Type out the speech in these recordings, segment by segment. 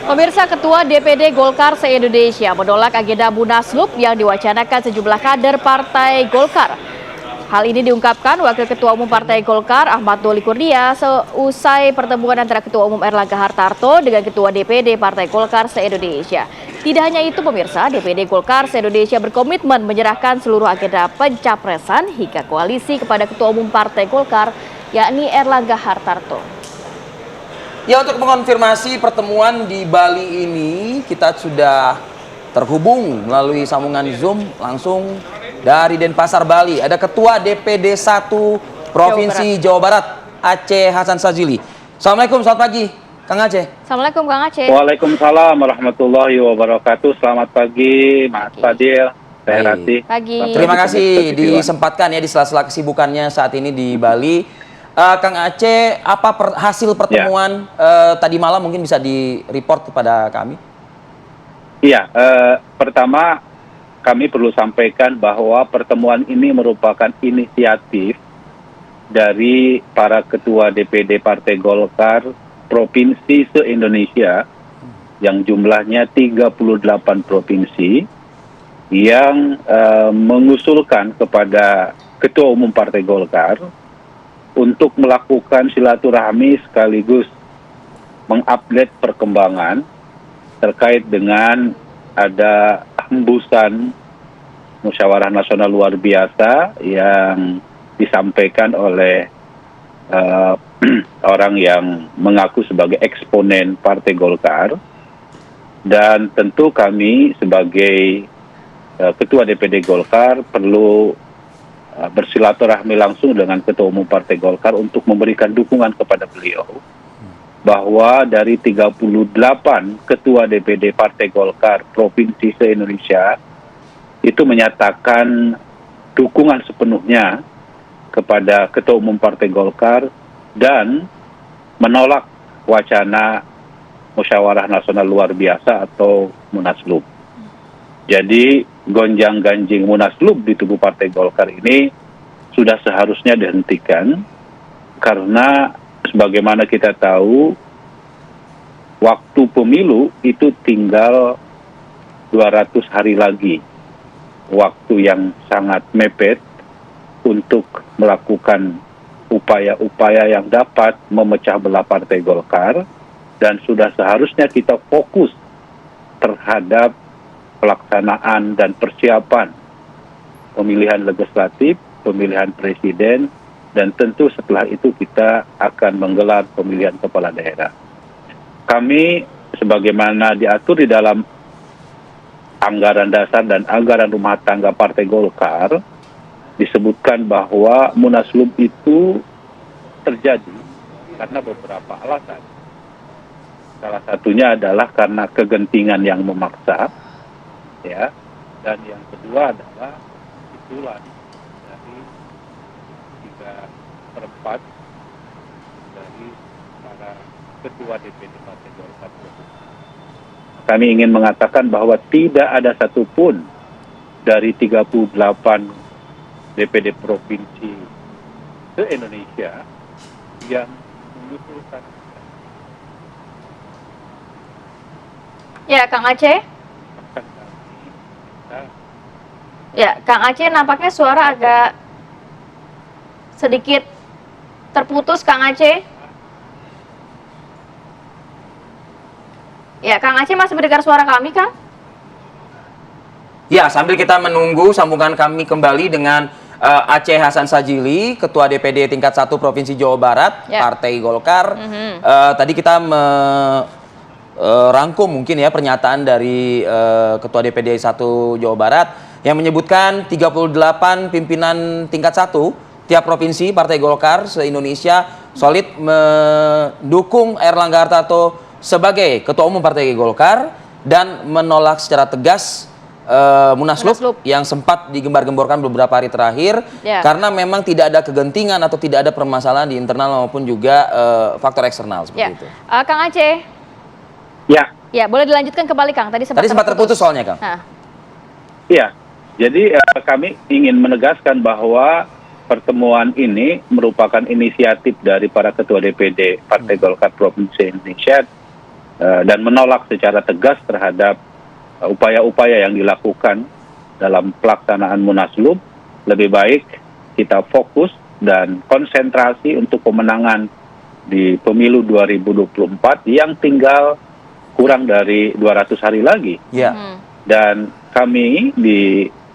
Pemirsa, Ketua DPD Golkar se-Indonesia menolak agenda Munaslup yang diwacanakan sejumlah kader Partai Golkar. Hal ini diungkapkan Wakil Ketua Umum Partai Golkar Ahmad Doli Kurnia seusai pertemuan antara Ketua Umum Erlangga Hartarto dengan Ketua DPD Partai Golkar se-Indonesia. Tidak hanya itu pemirsa, DPD Golkar se-Indonesia berkomitmen menyerahkan seluruh agenda pencapresan hingga koalisi kepada Ketua Umum Partai Golkar yakni Erlangga Hartarto. Ya, untuk mengonfirmasi pertemuan di Bali ini, kita sudah terhubung melalui sambungan Zoom langsung dari Denpasar, Bali. Ada Ketua DPD 1 Provinsi Jawa Barat, Aceh Hasan Sadzili. Assalamualaikum, selamat pagi, Kang Aceh. Assalamualaikum, Kang Aceh. Waalaikumsalam warahmatullahi wabarakatuh. Selamat pagi, Mas Fadil. Pagi. Terima kasih disempatkan ya di sela-sela kesibukannya saat ini di Bali. Kang Aceh, apa hasil pertemuan tadi malam mungkin bisa di-report kepada kami? Iya, pertama kami perlu sampaikan bahwa pertemuan ini merupakan inisiatif dari para ketua DPD Partai Golkar Provinsi se-Indonesia yang jumlahnya 38 provinsi yang mengusulkan kepada Ketua Umum Partai Golkar untuk melakukan silaturahmi sekaligus mengupdate perkembangan terkait dengan ada hembusan musyawarah nasional luar biasa yang disampaikan oleh orang yang mengaku sebagai eksponen Partai Golkar. Dan tentu kami sebagai Ketua DPD Golkar perlu bersilaturahmi langsung dengan Ketua Umum Partai Golkar untuk memberikan dukungan kepada beliau bahwa dari 38 Ketua DPD Partai Golkar Provinsi se-Indonesia itu menyatakan dukungan sepenuhnya kepada Ketua Umum Partai Golkar dan menolak wacana musyawarah nasional luar biasa atau Munaslup. Jadi gonjang-ganjing Munaslup di tubuh Partai Golkar ini sudah seharusnya dihentikan karena sebagaimana kita tahu waktu pemilu itu tinggal 200 hari lagi, waktu yang sangat mepet untuk melakukan upaya-upaya yang dapat memecah belah Partai Golkar, dan sudah seharusnya kita fokus terhadap pelaksanaan dan persiapan pemilihan legislatif, pemilihan presiden, dan tentu setelah itu kita akan menggelar pemilihan kepala daerah. Kami sebagaimana diatur di dalam anggaran dasar dan anggaran rumah tangga Partai Golkar, disebutkan bahwa Munaslup itu terjadi karena beberapa alasan. Salah satunya adalah karena kegentingan yang memaksa, ya, dan yang kedua adalah usulan dari 3/4 dari para ketua DPD Partai Golkar. Kami ingin mengatakan bahwa tidak ada satupun dari 38 DPD provinsi se-Indonesia yang mengusulkan. Ya, Kang Aceh. Ya, Kang Aceh, nampaknya suara agak sedikit terputus, Kang Aceh. Ya, Kang Aceh masih mendengar suara kami, Kang? Ya, sambil kita menunggu sambungan kami kembali dengan Aceh Hasan Sadzili, Ketua DPD tingkat 1 Provinsi Jawa Barat, Partai Golkar. Tadi kita rangkum mungkin ya pernyataan dari Ketua DPD 1 Jawa Barat yang menyebutkan 38 pimpinan tingkat 1 tiap provinsi Partai Golkar se-Indonesia solid mendukung Erlangga Hartarto sebagai Ketua Umum Partai Golkar dan menolak secara tegas Munaslup yang sempat digembar-gemborkan beberapa hari terakhir karena memang tidak ada kegentingan atau tidak ada permasalahan di internal maupun juga faktor eksternal seperti itu. Kang Aceh. Ya, boleh dilanjutkan kembali, Kang. Tadi sempat terputus soalnya, Kang. Iya. Jadi kami ingin menegaskan bahwa pertemuan ini merupakan inisiatif dari para ketua DPD Partai Golkar Provinsi Indonesia dan menolak secara tegas terhadap upaya-upaya yang dilakukan dalam pelaksanaan Munaslup. Lebih baik kita fokus dan konsentrasi untuk pemenangan di pemilu 2024 yang tinggal kurang dari 200 hari lagi. Ya. Dan kami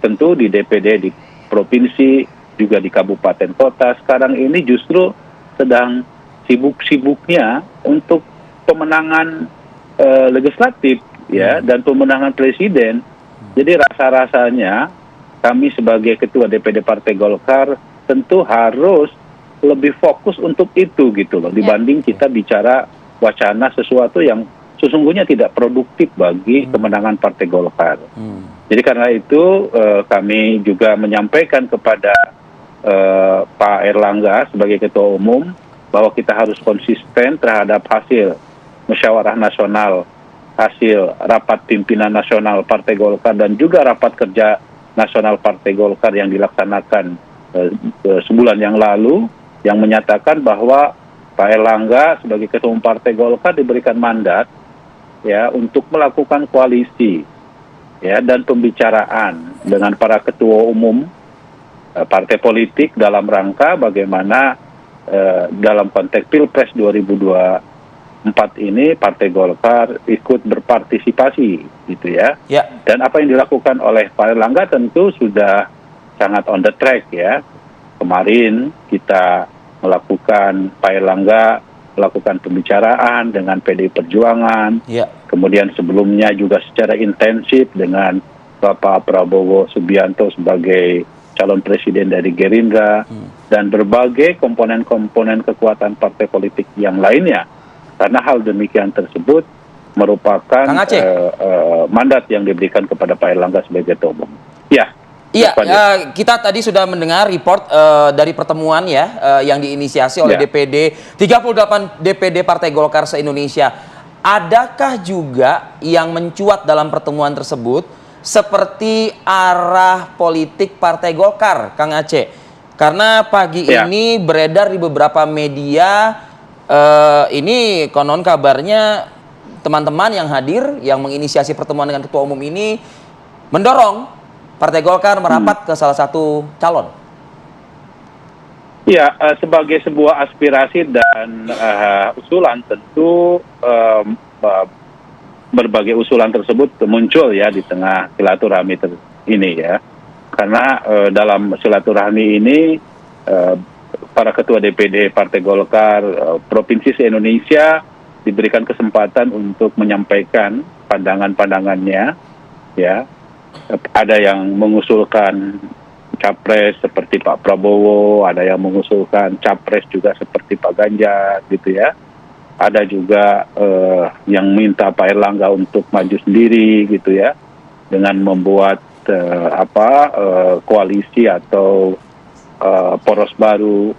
tentu di DPD di provinsi, juga di kabupaten kota, sekarang ini justru sedang sibuk-sibuknya untuk pemenangan legislatif ya, dan pemenangan presiden. Jadi rasa-rasanya kami sebagai ketua DPD Partai Golkar tentu harus lebih fokus untuk itu gitu loh, dibanding kita bicara wacana sesuatu yang sesungguhnya tidak produktif bagi kemenangan Partai Golkar. Jadi karena itu kami juga menyampaikan kepada Pak Erlangga sebagai Ketua Umum bahwa kita harus konsisten terhadap hasil musyawarah nasional, hasil rapat pimpinan nasional Partai Golkar, dan juga rapat kerja nasional Partai Golkar yang dilaksanakan sebulan yang lalu, yang menyatakan bahwa Pak Erlangga sebagai Ketua Umum Partai Golkar diberikan mandat ya untuk melakukan koalisi ya dan pembicaraan dengan para ketua umum partai politik dalam rangka bagaimana dalam konteks Pilpres 2024 ini Partai Golkar ikut berpartisipasi gitu ya. Dan apa yang dilakukan oleh Pak Erlangga tentu sudah sangat on the track ya. Kemarin kita melakukan, Pak Erlangga melakukan pembicaraan dengan PDI Perjuangan, kemudian sebelumnya juga secara intensif dengan Bapak Prabowo Subianto sebagai calon presiden dari Gerindra, dan berbagai komponen-komponen kekuatan partai politik yang lainnya. Karena hal demikian tersebut merupakan mandat yang diberikan kepada Pak Erlangga sebagai Ketua Umum. Iya, kita tadi sudah mendengar report dari pertemuan ya yang diinisiasi oleh DPD 38 DPD Partai Golkar se-Indonesia. Adakah juga yang mencuat dalam pertemuan tersebut seperti arah politik Partai Golkar, Kang Aceh? Karena pagi ini beredar di beberapa media, ini konon kabarnya teman-teman yang hadir, yang menginisiasi pertemuan dengan Ketua Umum ini mendorong Partai Golkar merapat ke salah satu calon. Ya, sebagai sebuah aspirasi dan usulan tentu berbagai usulan tersebut muncul ya di tengah silaturahmi ini ya. Karena dalam silaturahmi ini para ketua DPD Partai Golkar provinsi se-Indonesia diberikan kesempatan untuk menyampaikan pandangan-pandangannya ya. Ada yang mengusulkan capres seperti Pak Prabowo, ada yang mengusulkan capres juga seperti Pak Ganjar gitu ya. Ada juga yang minta Pak Erlangga untuk maju sendiri gitu ya, dengan membuat koalisi atau poros baru.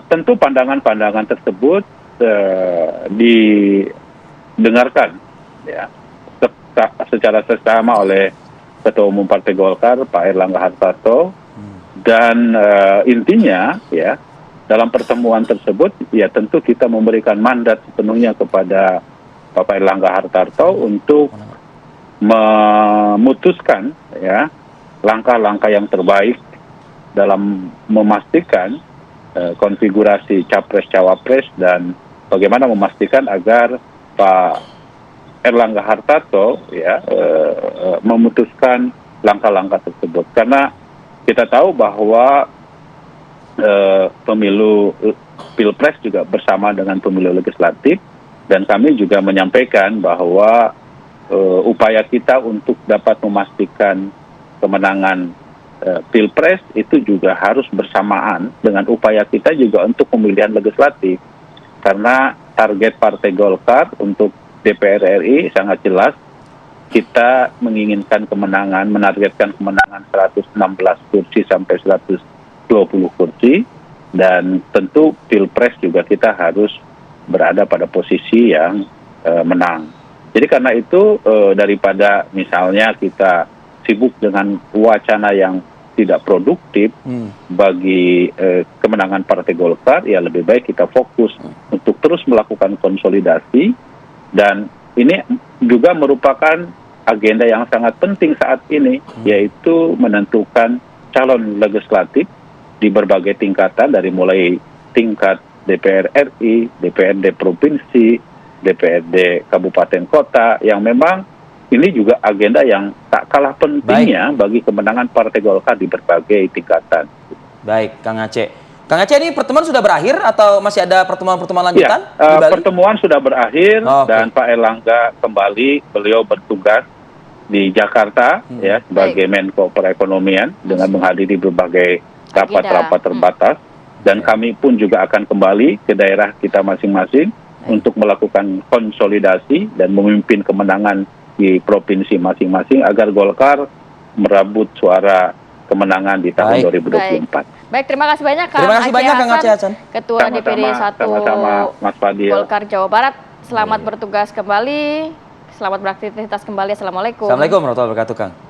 Tentu pandangan-pandangan tersebut didengarkan ya secara seksama oleh Ketua Umum Partai Golkar Pak Erlangga Hartarto, dan intinya ya dalam pertemuan tersebut ya tentu kita memberikan mandat sepenuhnya kepada Bapak Erlangga Hartarto untuk memutuskan ya langkah-langkah yang terbaik dalam memastikan konfigurasi capres-cawapres, dan bagaimana memastikan agar Pak Erlangga Hartarto ya memutuskan langkah-langkah tersebut. Karena kita tahu bahwa pemilu Pilpres juga bersama dengan pemilu legislatif, dan kami juga menyampaikan bahwa upaya kita untuk dapat memastikan kemenangan Pilpres itu juga harus bersamaan dengan upaya kita juga untuk pemilihan legislatif. Karena target Partai Golkar untuk DPR RI sangat jelas, kita menginginkan kemenangan, menargetkan kemenangan 116 kursi sampai 120 kursi, dan tentu Pilpres juga kita harus berada pada posisi yang menang. Jadi karena itu daripada misalnya kita sibuk dengan wacana yang tidak produktif bagi kemenangan Partai Golkar, ya lebih baik kita fokus untuk terus melakukan konsolidasi Dan ini juga merupakan agenda yang sangat penting saat ini, yaitu menentukan calon legislatif di berbagai tingkatan, dari mulai tingkat DPR RI, DPRD provinsi, DPRD kabupaten kota, yang memang ini juga agenda yang tak kalah pentingnya bagi kemenangan Partai Golkar di berbagai tingkatan. Baik, Kang Aceh. Kang Aceh, ini pertemuan sudah berakhir atau masih ada pertemuan-pertemuan lanjutan di Ya, Bali? pertemuan sudah berakhir dan Pak Erlangga kembali, beliau bertugas di Jakarta ya sebagai Menko Perekonomian dengan menghadiri berbagai rapat-rapat terbatas, dan kami pun juga akan kembali ke daerah kita masing-masing untuk melakukan konsolidasi dan memimpin kemenangan di provinsi masing-masing agar Golkar merebut suara kemenangan di tahun 2024. Baik, terima kasih banyak Kang Terima kasih banyak Kang Aceh Hasan, Ketua DPD 1 Mas Fadil. Golkar Jawa Barat. Selamat bertugas kembali, selamat beraktivitas kembali. Assalamualaikum. Assalamualaikum warahmatullahi wabarakatuh, Kang.